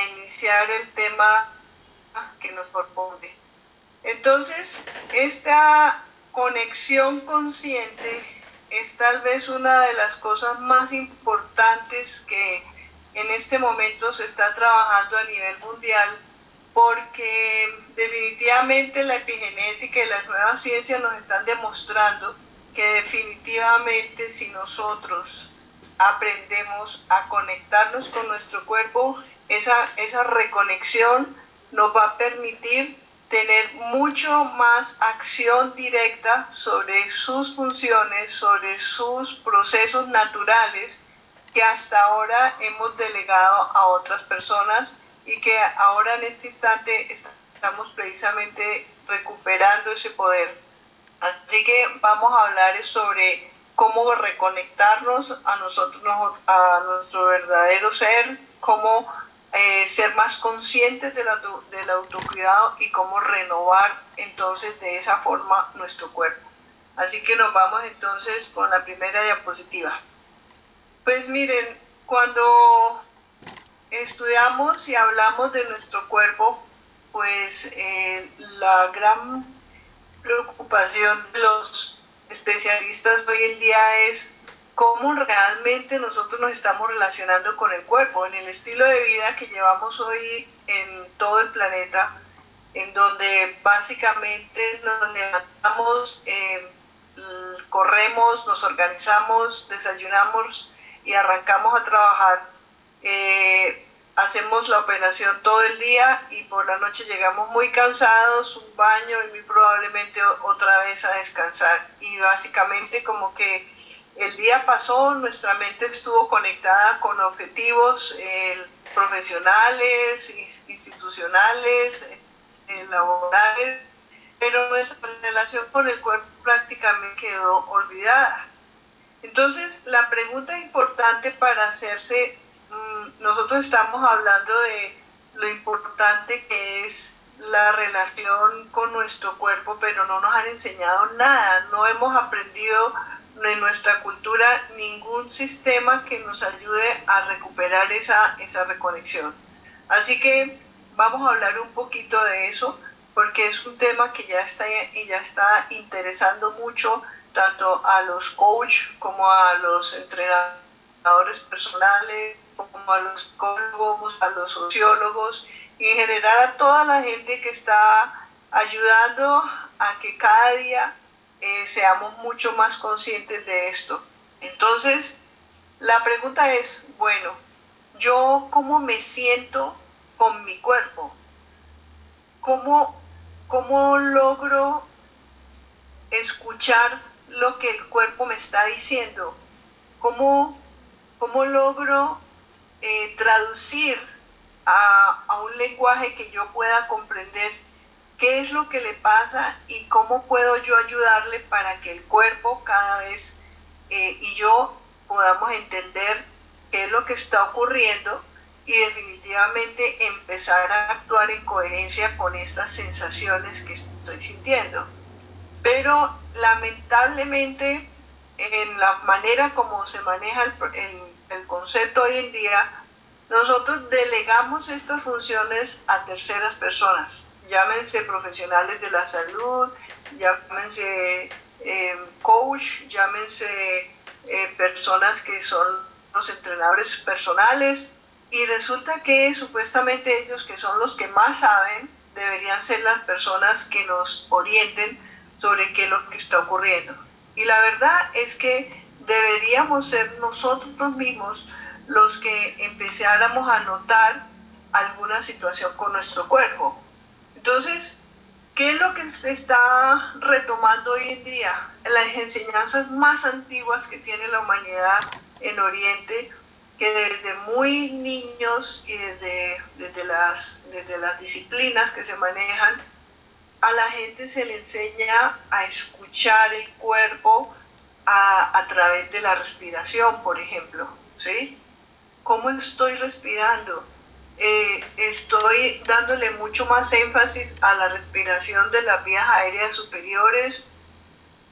iniciar el tema que nos propone. Entonces, esta conexión consciente es tal vez una de las cosas más importantes que en este momento se está trabajando a nivel mundial, porque definitivamente la epigenética y las nuevas ciencias nos están demostrando que definitivamente si nosotros aprendemos a conectarnos con nuestro cuerpo, esa reconexión nos va a permitir tener mucho más acción directa sobre sus funciones, sobre sus procesos naturales que hasta ahora hemos delegado a otras personas y que ahora en este instante estamos precisamente recuperando ese poder. Así que vamos a hablar sobre cómo reconectarnos a nosotros, a nuestro verdadero ser, cómo ser más conscientes del autocuidado y cómo renovar entonces de esa forma nuestro cuerpo. Así que nos vamos entonces con la primera diapositiva. Pues miren, cuando estudiamos y hablamos de nuestro cuerpo, pues la gran preocupación de los especialistas hoy en día es cómo realmente nosotros nos estamos relacionando con el cuerpo, en el estilo de vida que llevamos hoy en todo el planeta, en donde básicamente nos levantamos, corremos, nos organizamos, desayunamos y arrancamos a trabajar. Hacemos la operación todo el día y por la noche llegamos muy cansados, un baño y muy probablemente otra vez a descansar. Y básicamente como que el día pasó, nuestra mente estuvo conectada con objetivos profesionales, institucionales, laborales, pero nuestra relación con el cuerpo prácticamente quedó olvidada. Entonces, la pregunta importante para hacerse, nosotros estamos hablando de lo importante que es la relación con nuestro cuerpo, pero no nos han enseñado nada, no hemos aprendido en nuestra cultura ningún sistema que nos ayude a recuperar esa reconexión. Así que vamos a hablar un poquito de eso, porque es un tema que ya está interesando mucho tanto a los coaches como a los entrenadores personales, como a los psicólogos, a los sociólogos y en general a toda la gente que está ayudando a que cada día seamos mucho más conscientes de esto. Entonces, la pregunta es, bueno, ¿yo cómo me siento con mi cuerpo? ¿Cómo logro escuchar lo que el cuerpo me está diciendo? ¿Cómo logro traducir a un lenguaje que yo pueda comprender qué es lo que le pasa y cómo puedo yo ayudarle para que el cuerpo cada vez y yo podamos entender qué es lo que está ocurriendo y definitivamente empezar a actuar en coherencia con estas sensaciones que estoy sintiendo? Pero lamentablemente en la manera como se maneja el concepto hoy en día, nosotros delegamos estas funciones a terceras personas, llámense profesionales de la salud, llámense coach, llámense personas que son los entrenadores personales, y resulta que supuestamente ellos, que son los que más saben, deberían ser las personas que nos orienten sobre qué es lo que está ocurriendo. Y la verdad es que deberíamos ser nosotros mismos los que empezáramos a notar alguna situación con nuestro cuerpo. Entonces, ¿qué es lo que se está retomando hoy en día? Las enseñanzas más antiguas que tiene la humanidad en Oriente, que desde muy niños y desde las disciplinas que se manejan, a la gente se le enseña a escuchar el cuerpo a través de la respiración, por ejemplo, ¿sí? ¿Cómo estoy respirando? Estoy dándole mucho más énfasis a la respiración de las vías aéreas superiores.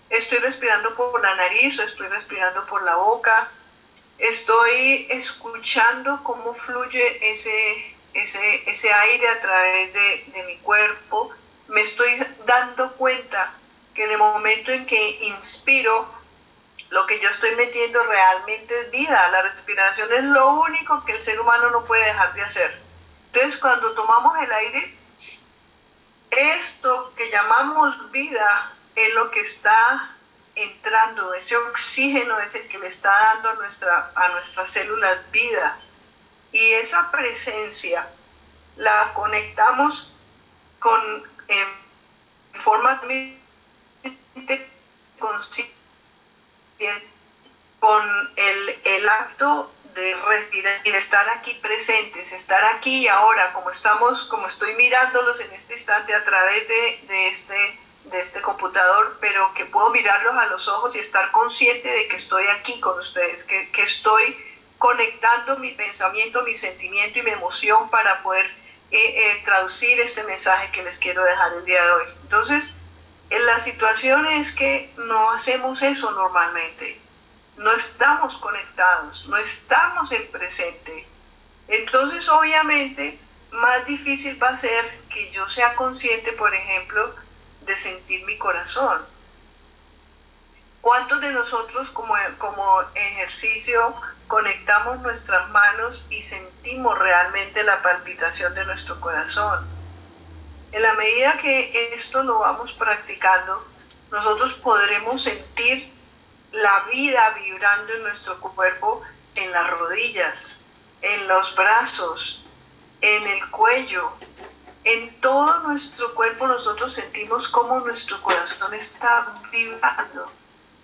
Estoy respirando por la nariz o estoy respirando por la boca. Estoy escuchando cómo fluye ese ese aire a través de mi cuerpo, me estoy dando cuenta que en el momento en que inspiro, lo que yo estoy metiendo realmente es vida. La respiración es lo único que el ser humano no puede dejar de hacer. Entonces, cuando tomamos el aire, esto que llamamos vida es lo que está entrando, ese oxígeno es el que le está dando a nuestras células vida. Y esa presencia la conectamos con forma consciente con el acto de respirar y de estar aquí presentes, estar aquí y ahora, como estoy mirándolos en este instante a través de este computador, pero que puedo mirarlos a los ojos y estar consciente de que estoy aquí con ustedes, que estoy conectando mi pensamiento, mi sentimiento y mi emoción para poder traducir este mensaje que les quiero dejar el día de hoy. Entonces, la situación es que no hacemos eso normalmente. No estamos conectados, no estamos en presente. Entonces, obviamente, más difícil va a ser que yo sea consciente, por ejemplo, de sentir mi corazón. ¿Cuántos de nosotros como ejercicio conectamos nuestras manos y sentimos realmente la palpitación de nuestro corazón? En la medida que esto lo vamos practicando, nosotros podremos sentir la vida vibrando en nuestro cuerpo, en las rodillas, en los brazos, en el cuello, en todo nuestro cuerpo. Nosotros sentimos cómo nuestro corazón está vibrando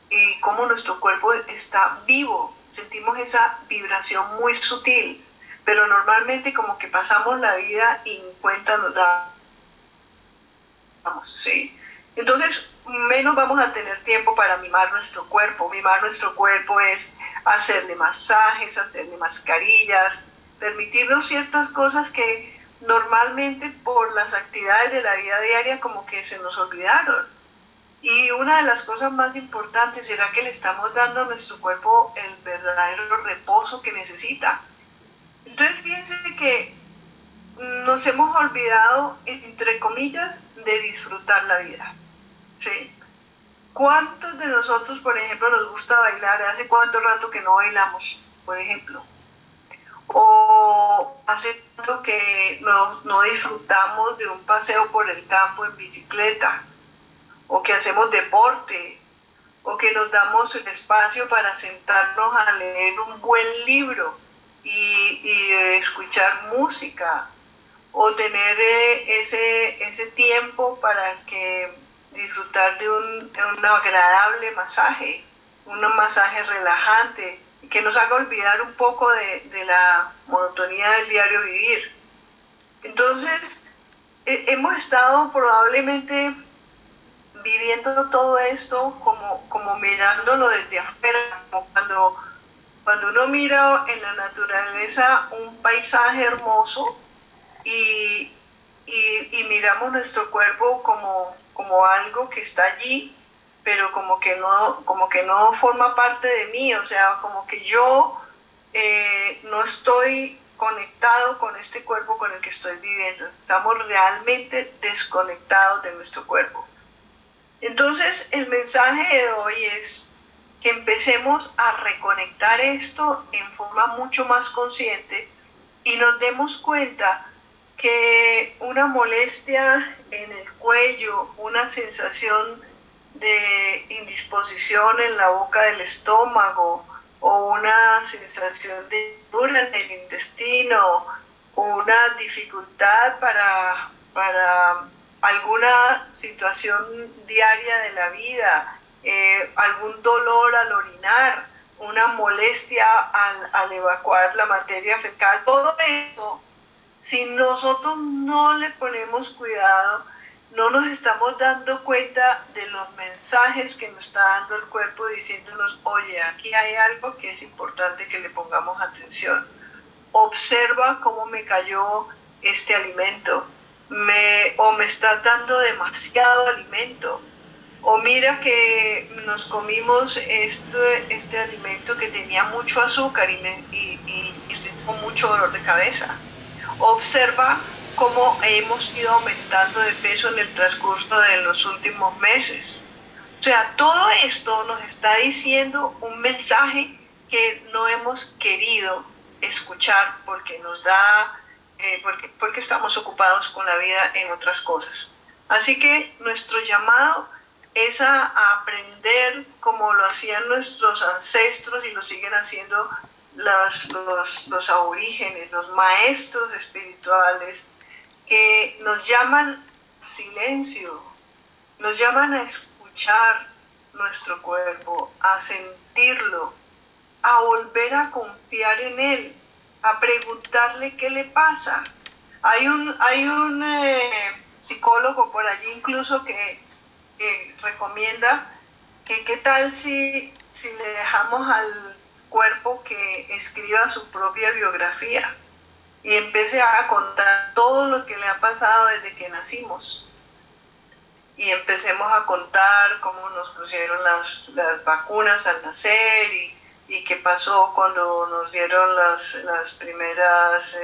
y cómo nuestro cuerpo está vivo. Sentimos esa vibración muy sutil, pero normalmente como que pasamos la vida y en cuenta nos damos, ¿sí? Entonces, menos vamos a tener tiempo para mimar nuestro cuerpo. Mimar nuestro cuerpo es hacerle masajes, hacerle mascarillas, permitirnos ciertas cosas que normalmente por las actividades de la vida diaria como que se nos olvidaron. Y una de las cosas más importantes será que le estamos dando a nuestro cuerpo el verdadero reposo que necesita. Entonces, fíjense que nos hemos olvidado, entre comillas, de disfrutar la vida. ¿Sí? ¿Cuántos de nosotros, por ejemplo, nos gusta bailar? ¿Hace cuánto rato que no bailamos, por ejemplo? ¿O hace tanto que no disfrutamos de un paseo por el campo en bicicleta? ¿O que hacemos deporte? ¿O que nos damos el espacio para sentarnos a leer un buen libro y escuchar música? ¿O tener ese tiempo para disfrutar de un agradable masaje, un masaje relajante, que nos haga olvidar un poco de la monotonía del diario vivir? Entonces, hemos estado probablemente viviendo todo esto como mirándolo desde afuera, como cuando uno mira en la naturaleza un paisaje hermoso y miramos nuestro cuerpo como algo que está allí, pero como que no forma parte de mí, o sea, como que yo no estoy conectado con este cuerpo con el que estoy viviendo. Estamos realmente desconectados de nuestro cuerpo. Entonces, el mensaje de hoy es que empecemos a reconectar esto en forma mucho más consciente y nos demos cuenta que una molestia en el cuello, una sensación de indisposición en la boca del estómago, o una sensación de dura en el intestino, o una dificultad para alguna situación diaria de la vida, algún dolor al orinar, una molestia al evacuar la materia fecal, todo eso, si nosotros no le ponemos cuidado, no nos estamos dando cuenta de los mensajes que nos está dando el cuerpo diciéndonos, oye, aquí hay algo que es importante que le pongamos atención. Observa cómo me cayó este alimento, o me está dando demasiado alimento, o mira que nos comimos este alimento que tenía mucho azúcar y estoy con mucho dolor de cabeza. Observa cómo hemos ido aumentando de peso en el transcurso de los últimos meses. O sea, todo esto nos está diciendo un mensaje que no hemos querido escuchar porque nos da, porque estamos ocupados con la vida en otras cosas. Así que nuestro llamado es a aprender como lo hacían nuestros ancestros y lo siguen haciendo los aborígenes, los maestros espirituales, que nos llaman silencio, nos llaman a escuchar nuestro cuerpo, a sentirlo, a volver a confiar en él, a preguntarle qué le pasa. Hay un psicólogo por allí incluso que recomienda que qué tal si le dejamos al cuerpo que escriba su propia biografía y empiece a contar todo lo que le ha pasado desde que nacimos. Y empecemos a contar cómo nos pusieron las vacunas al nacer y qué pasó cuando nos dieron las primeras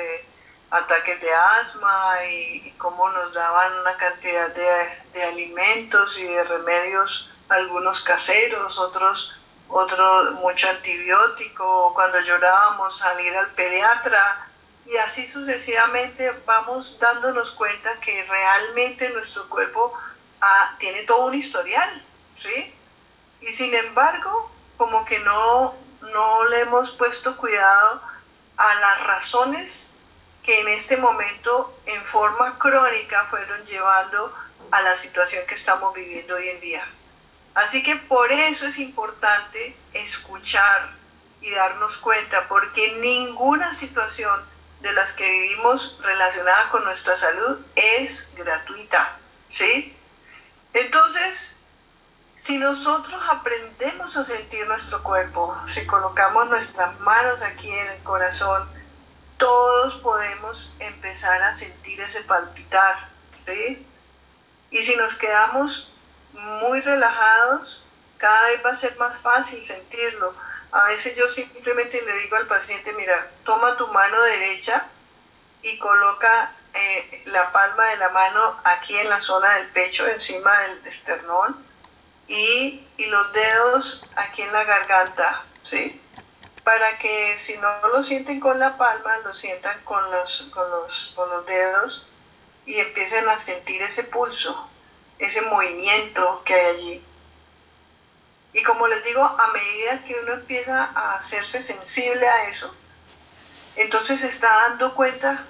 ataques de asma y cómo nos daban una cantidad de alimentos y de remedios, algunos caseros, otros mucho antibiótico, cuando llorábamos salir al pediatra, y así sucesivamente vamos dándonos cuenta que realmente nuestro cuerpo tiene todo un historial, ¿sí? Y sin embargo, como que no le hemos puesto cuidado a las razones que en este momento en forma crónica fueron llevando a la situación que estamos viviendo hoy en día. Así que por eso es importante escuchar y darnos cuenta, porque ninguna situación de las que vivimos relacionada con nuestra salud es gratuita, ¿sí? Entonces, si nosotros aprendemos a sentir nuestro cuerpo, si colocamos nuestras manos aquí en el corazón, todos podemos empezar a sentir ese palpitar, ¿sí? Y si nos quedamos muy relajados, cada vez va a ser más fácil sentirlo. A veces yo simplemente le digo al paciente, mira, toma tu mano derecha y coloca la palma de la mano aquí en la zona del pecho, encima del esternón, y los dedos aquí en la garganta, ¿sí? Para que si no lo sienten con la palma, lo sientan con los dedos y empiecen a sentir ese pulso, ese movimiento que hay allí. Y como les digo, a medida que uno empieza a hacerse sensible a eso, entonces se está dando cuenta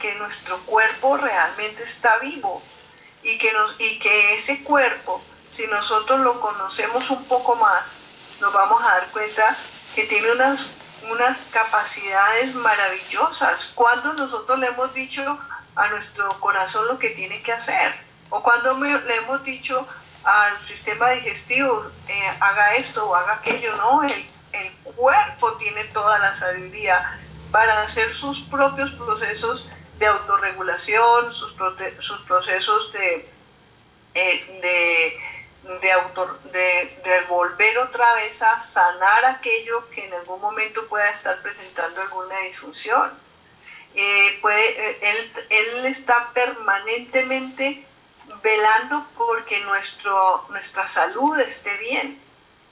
que nuestro cuerpo realmente está vivo y que ese cuerpo, si nosotros lo conocemos un poco más, nos vamos a dar cuenta que tiene unas capacidades maravillosas. Cuando nosotros le hemos dicho a nuestro corazón lo que tiene que hacer, o cuando le hemos dicho al sistema digestivo, haga esto o haga aquello, no, el cuerpo tiene toda la sabiduría para hacer sus propios procesos de autorregulación, sus procesos de volver otra vez a sanar aquello que en algún momento pueda estar presentando alguna disfunción. Él está permanentemente velando porque nuestra salud esté bien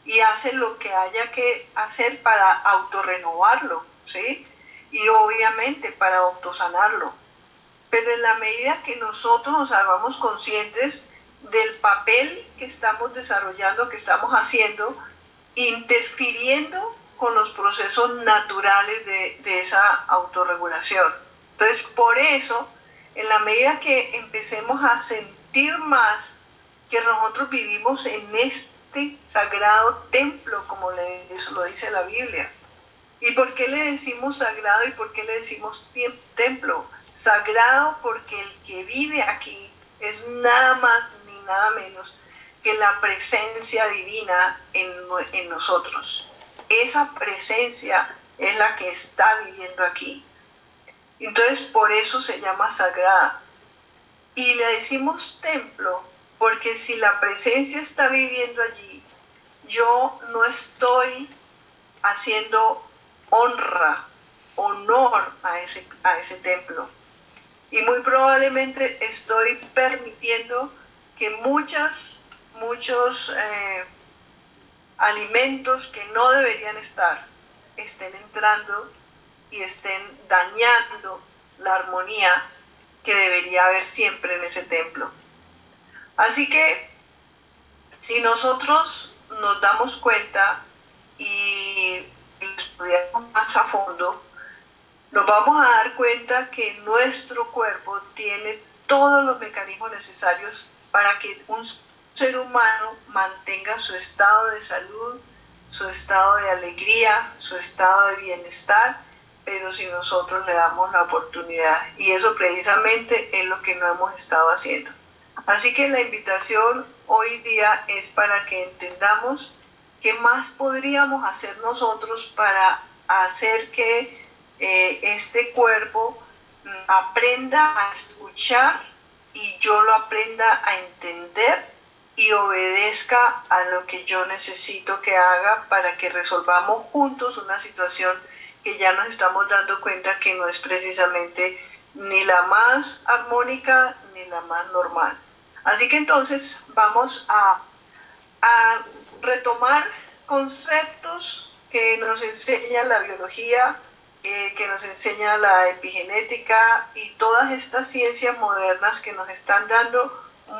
y hace lo que haya que hacer para autorrenovarlo, ¿sí? Y obviamente para autosanarlo. Pero en la medida que nosotros nos hagamos conscientes del papel que estamos desarrollando, que estamos haciendo, interfiriendo con los procesos naturales de esa autorregulación. Entonces, por eso, en la medida que empecemos a sentir más que nosotros vivimos en este sagrado templo, como lo dice la Biblia. ¿Y por qué le decimos sagrado y por qué le decimos templo? Sagrado porque el que vive aquí es nada más ni nada menos que la presencia divina en nosotros. Esa presencia es la que está viviendo aquí. Entonces, por eso se llama sagrada. Y le decimos templo porque si la presencia está viviendo allí, yo no estoy haciendo honor a ese templo. Y muy probablemente estoy permitiendo que muchos alimentos que no deberían estar estén entrando y estén dañando la armonía que debería haber siempre en ese templo. Así que si nosotros nos damos cuenta y estudiamos más a fondo, nos vamos a dar cuenta que nuestro cuerpo tiene todos los mecanismos necesarios para que un ser humano mantenga su estado de salud, su estado de alegría, su estado de bienestar, pero si nosotros le damos la oportunidad. Y eso precisamente es lo que no hemos estado haciendo. Así que la invitación hoy día es para que entendamos qué más podríamos hacer nosotros para hacer que este cuerpo aprenda a escuchar y yo lo aprenda a entender y obedezca a lo que yo necesito que haga para que resolvamos juntos una situación que ya nos estamos dando cuenta que no es precisamente ni la más armónica ni la más normal. Así que entonces vamos a retomar conceptos que nos enseña la biología, que nos enseña la epigenética y todas estas ciencias modernas que nos están dando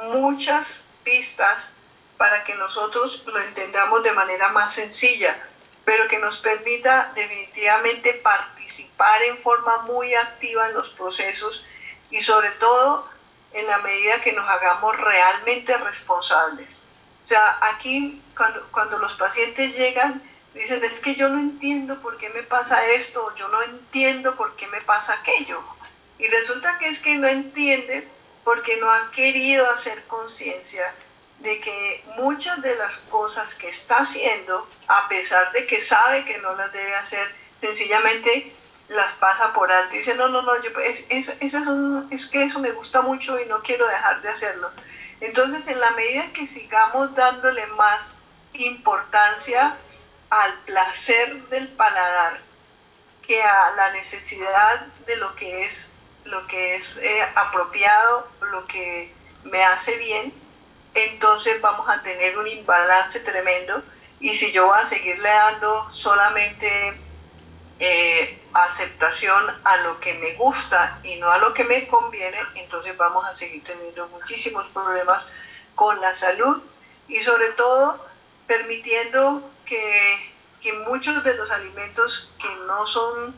muchas pistas para que nosotros lo entendamos de manera más sencilla, pero que nos permita definitivamente participar en forma muy activa en los procesos y sobre todo en la medida que nos hagamos realmente responsables. O sea, aquí cuando los pacientes llegan, dicen, es que yo no entiendo por qué me pasa esto, yo no entiendo por qué me pasa aquello. Y resulta que es que no entienden porque no han querido hacer conciencia de que muchas de las cosas que está haciendo, a pesar de que sabe que no las debe hacer, sencillamente las pasa por alto y dice, no, es que eso me gusta mucho y no quiero dejar de hacerlo. Entonces, en la medida que sigamos dándole más importancia al placer del paladar que a la necesidad de lo que es apropiado, lo que me hace bien, entonces vamos a tener un imbalance tremendo. Y si yo voy a seguirle dando solamente aceptación a lo que me gusta y no a lo que me conviene, entonces vamos a seguir teniendo muchísimos problemas con la salud y sobre todo permitiendo que muchos de los alimentos que no son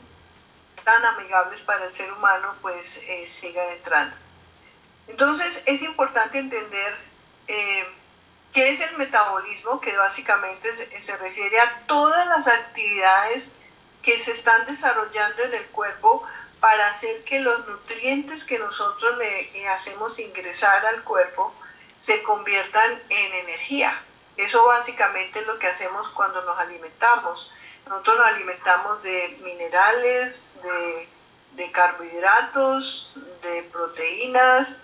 tan amigables para el ser humano pues sigan entrando. Entonces es importante entender qué es el metabolismo, que básicamente se refiere a todas las actividades que se están desarrollando en el cuerpo para hacer que los nutrientes que nosotros le hacemos ingresar al cuerpo se conviertan en energía. Eso básicamente es lo que hacemos cuando nos alimentamos. Nosotros nos alimentamos de minerales, de carbohidratos, de proteínas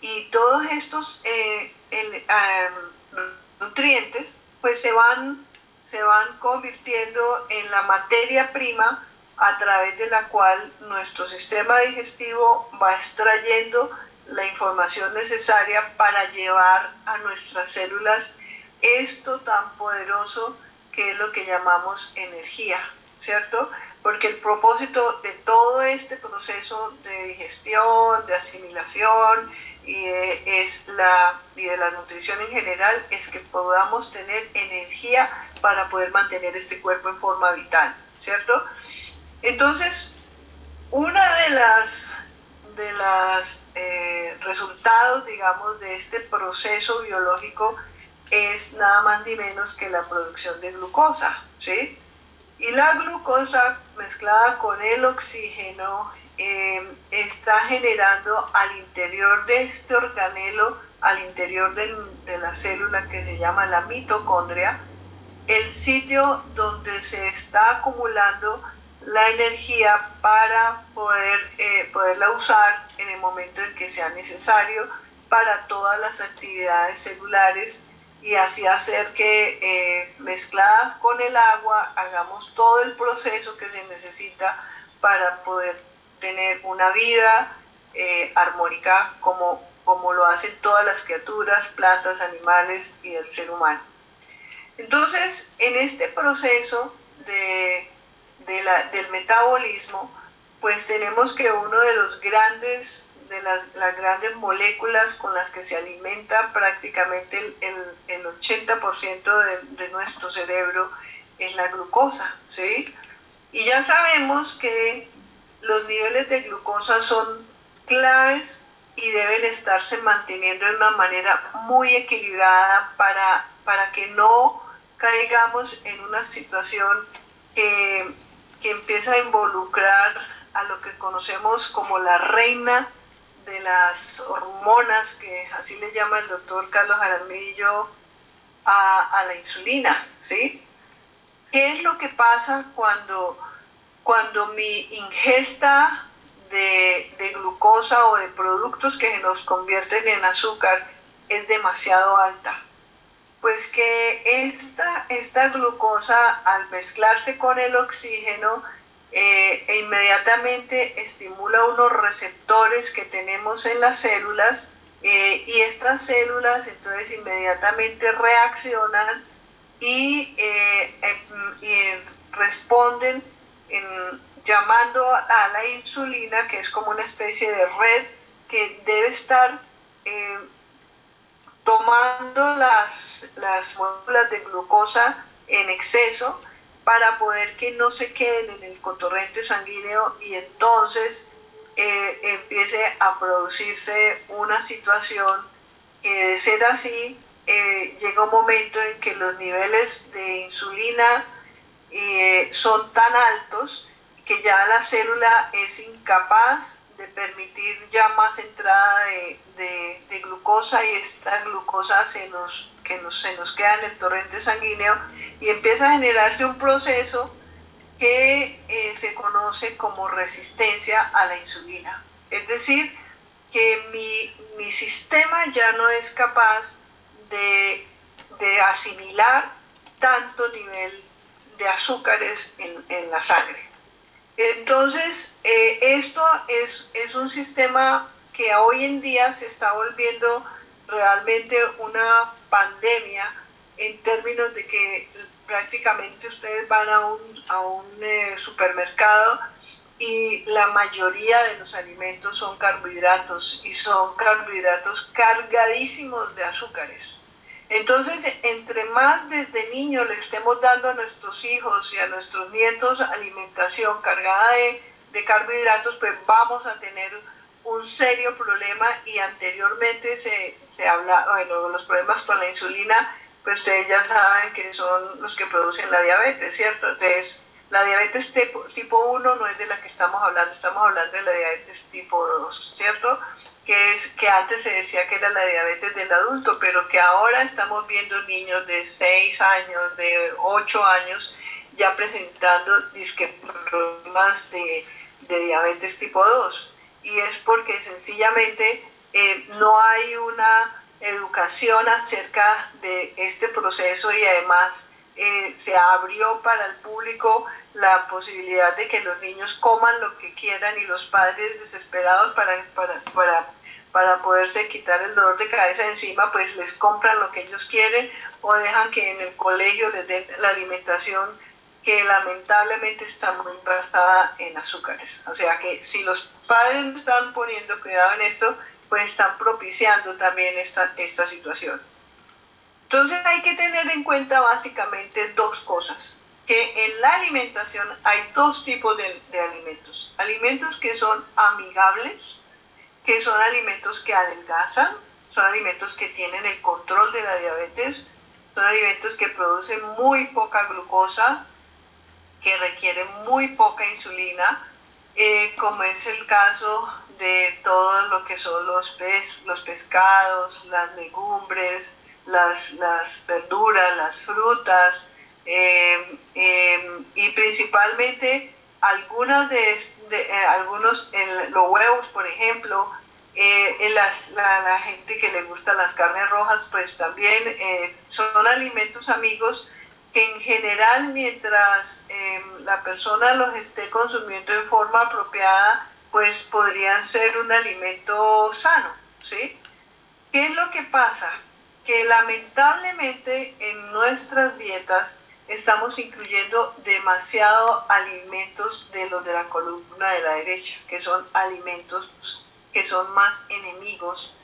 y todos estos nutrientes pues se van convirtiendo en la materia prima a través de la cual nuestro sistema digestivo va extrayendo la información necesaria para llevar a nuestras células esto tan poderoso que es lo que llamamos energía, ¿cierto? Porque el propósito de todo este proceso de digestión, de asimilación y de la nutrición en general es que podamos tener energía para poder mantener este cuerpo en forma vital, ¿cierto? Entonces, una de las resultados, digamos, de este proceso biológico es nada más ni menos que la producción de glucosa, ¿sí? Y la glucosa mezclada con el oxígeno está generando al interior de este organelo, al interior de la célula que se llama la mitocondria, el sitio donde se está acumulando la energía para poderla usar en el momento en que sea necesario para todas las actividades celulares y así hacer que mezcladas con el agua hagamos todo el proceso que se necesita para poder tener una vida armónica como lo hacen todas las criaturas, plantas, animales y el ser humano. Entonces, en este proceso del metabolismo, pues tenemos que uno de los grandes, las grandes moléculas con las que se alimenta prácticamente el 80% de nuestro cerebro es la glucosa, ¿sí? Y ya sabemos que los niveles de glucosa son claves y deben estarse manteniendo de una manera muy equilibrada para que no caigamos en una situación que empieza a involucrar a lo que conocemos como la reina de las hormonas, que así le llama el doctor Carlos Jaramillo, a la insulina, ¿sí? ¿Qué es lo que pasa cuando mi ingesta de glucosa o de productos que nos convierten en azúcar es demasiado alta? Pues que esta glucosa, al mezclarse con el oxígeno, inmediatamente estimula unos receptores que tenemos en las células, y estas células entonces inmediatamente reaccionan y responden llamando a la insulina, que es como una especie de red que debe estar tomando las moléculas de glucosa en exceso para poder que no se queden en el cotorrente sanguíneo y entonces empiece a producirse una situación que, de ser así, llega un momento en que los niveles de insulina son tan altos que ya la célula es incapaz de permitir ya más entrada de glucosa, y esta glucosa se nos queda en el torrente sanguíneo y empieza a generarse un proceso que se conoce como resistencia a la insulina. Es decir, que mi sistema ya no es capaz de asimilar tanto nivel de azúcares en la sangre. Entonces, esto es un sistema que hoy en día se está volviendo realmente una pandemia, en términos de que prácticamente ustedes van a un supermercado y la mayoría de los alimentos son carbohidratos, y son carbohidratos cargadísimos de azúcares. Entonces, entre más desde niños le estemos dando a nuestros hijos y a nuestros nietos alimentación cargada de carbohidratos, pues vamos a tener un serio problema. Y anteriormente se habla, bueno, los problemas con la insulina, pues ustedes ya saben que son los que producen la diabetes, ¿cierto? Entonces, la diabetes tipo 1 no es de la que estamos hablando de la diabetes tipo 2, ¿cierto? Que antes se decía que era la diabetes del adulto, pero que ahora estamos viendo niños de 6 años, de 8 años, ya presentando problemas de diabetes tipo 2. Y es porque sencillamente no hay una educación acerca de este proceso, y además se abrió para el público la posibilidad de que los niños coman lo que quieran, y los padres, desesperados para poderse quitar el dolor de cabeza de encima, pues les compran lo que ellos quieren, o dejan que en el colegio les den la alimentación que lamentablemente está muy basada en azúcares. O sea que si los padres están poniendo cuidado en esto, pues están propiciando también esta situación. Entonces hay que tener en cuenta básicamente dos cosas: que en la alimentación hay dos tipos de alimentos. Alimentos que son amigables, que son alimentos que adelgazan, son alimentos que tienen el control de la diabetes, son alimentos que producen muy poca glucosa, que requieren muy poca insulina, como es el caso de todo lo que son los pescados, las legumbres, las verduras, las frutas, y principalmente algunos, los huevos, por ejemplo. La gente que le gusta las carnes rojas, pues también son alimentos amigos que en general, mientras la persona los esté consumiendo en forma apropiada, pues podrían ser un alimento sano, ¿sí? ¿Qué es lo que pasa? Que lamentablemente en nuestras dietas estamos incluyendo demasiado alimentos de los de la columna de la derecha, que son alimentos que son más enemigos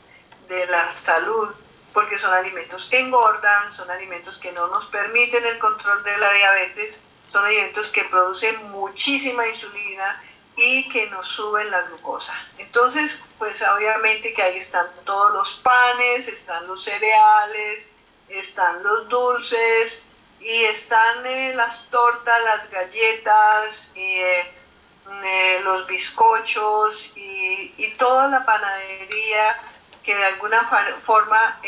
de la salud, porque son alimentos que engordan, son alimentos que no nos permiten el control de la diabetes, son alimentos que producen muchísima insulina y que nos suben la glucosa. Entonces, pues obviamente que ahí están todos los panes, están los cereales, están los dulces y están las tortas, las galletas, los bizcochos y toda la panadería que de alguna forma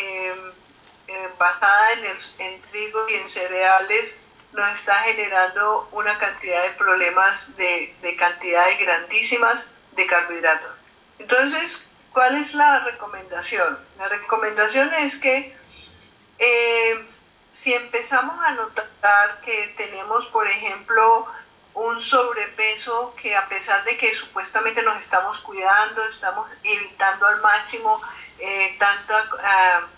basada en trigo y en cereales nos está generando una cantidad de problemas de cantidades grandísimas de carbohidratos. Entonces, ¿cuál es la recomendación? La recomendación es que si empezamos a notar que tenemos, por ejemplo, un sobrepeso que a pesar de que supuestamente nos estamos cuidando, estamos evitando al máximo tanta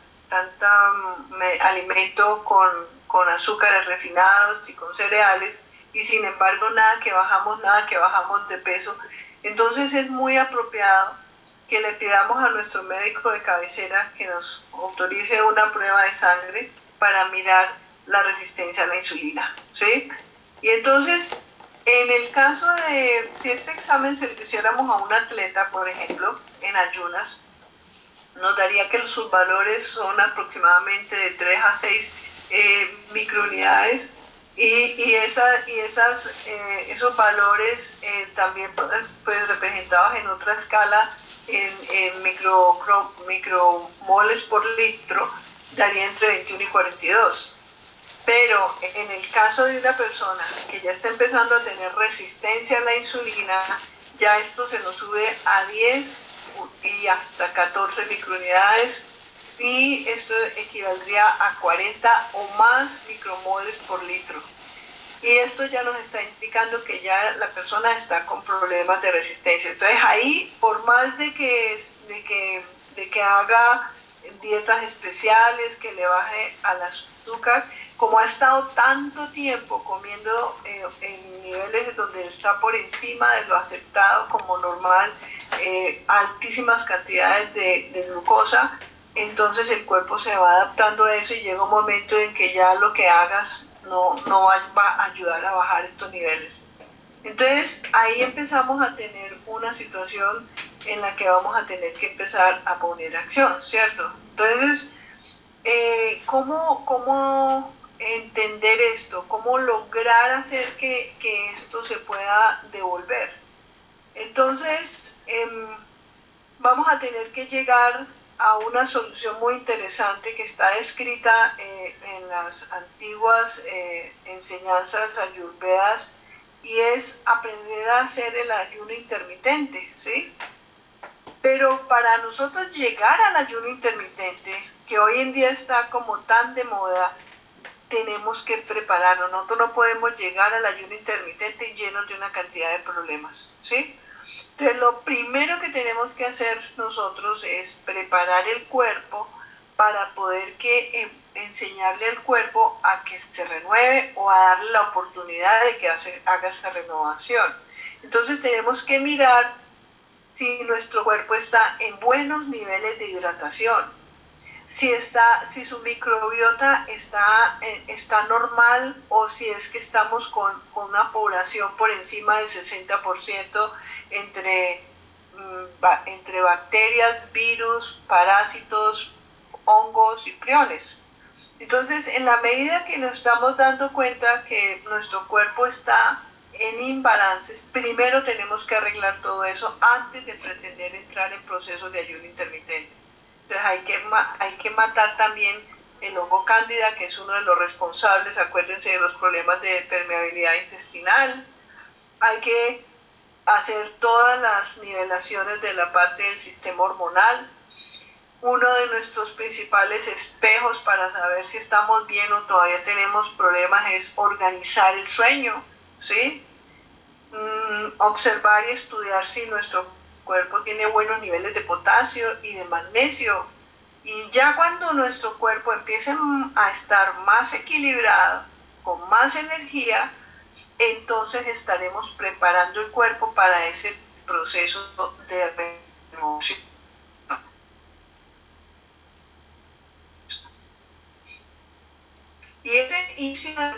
alimento con azúcares refinados y con cereales, y sin embargo nada que bajamos de peso, entonces es muy apropiado que le pidamos a nuestro médico de cabecera que nos autorice una prueba de sangre para mirar la resistencia a la insulina, ¿sí? Y entonces, en el caso de, si este examen se lo hiciéramos a un atleta, por ejemplo, en ayunas, nos daría que sus valores son aproximadamente de 3 a 6 microunidades y esos valores también pues, representados en otra escala en micromoles por litro daría entre 21 y 42. Pero en el caso de una persona que ya está empezando a tener resistencia a la insulina, ya esto se nos sube a 10 y hasta 14 microunidades y esto equivaldría a 40 o más micromoles por litro. Y esto ya nos está indicando que ya la persona está con problemas de resistencia. Entonces ahí, por más de que haga dietas especiales, que le baje al azúcar, como ha estado tanto tiempo comiendo en niveles donde está por encima de lo aceptado como normal, altísimas cantidades de glucosa, entonces el cuerpo se va adaptando a eso y llega un momento en que ya lo que hagas no va a ayudar a bajar estos niveles. Entonces ahí empezamos a tener una situación en la que vamos a tener que empezar a poner acción, ¿cierto? Entonces, ¿cómo entender esto? ¿Cómo lograr hacer que esto se pueda devolver? Entonces, vamos a tener que llegar a una solución muy interesante que está escrita en las antiguas enseñanzas ayurvedas y es aprender a hacer el ayuno intermitente, ¿sí? Pero para nosotros llegar al ayuno intermitente, que hoy en día está como tan de moda, tenemos que prepararnos. Nosotros no podemos llegar al ayuno intermitente llenos de una cantidad de problemas, ¿sí? Entonces, lo primero que tenemos que hacer nosotros es preparar el cuerpo para poder enseñarle al cuerpo a que se renueve o a darle la oportunidad de que haga esa renovación. Entonces, tenemos que mirar si nuestro cuerpo está en buenos niveles de hidratación, si su microbiota está normal o si es que estamos con una población por encima del 60% entre bacterias, virus, parásitos, hongos y priones. Entonces, en la medida que nos estamos dando cuenta que nuestro cuerpo está en imbalances, primero tenemos que arreglar todo eso antes de pretender entrar en procesos de ayuno intermitente. Entonces hay que matar también el hongo cándida, que es uno de los responsables, acuérdense de los problemas de permeabilidad intestinal. Hay que hacer todas las nivelaciones de la parte del sistema hormonal. Uno de nuestros principales espejos para saber si estamos bien o todavía tenemos problemas es organizar el sueño, ¿sí? observar y estudiar si nuestro cuerpo tiene buenos niveles de potasio y de magnesio. Y ya cuando nuestro cuerpo empiece a estar más equilibrado, con más energía, entonces estaremos preparando el cuerpo para ese proceso de renovación. Y ese inicio de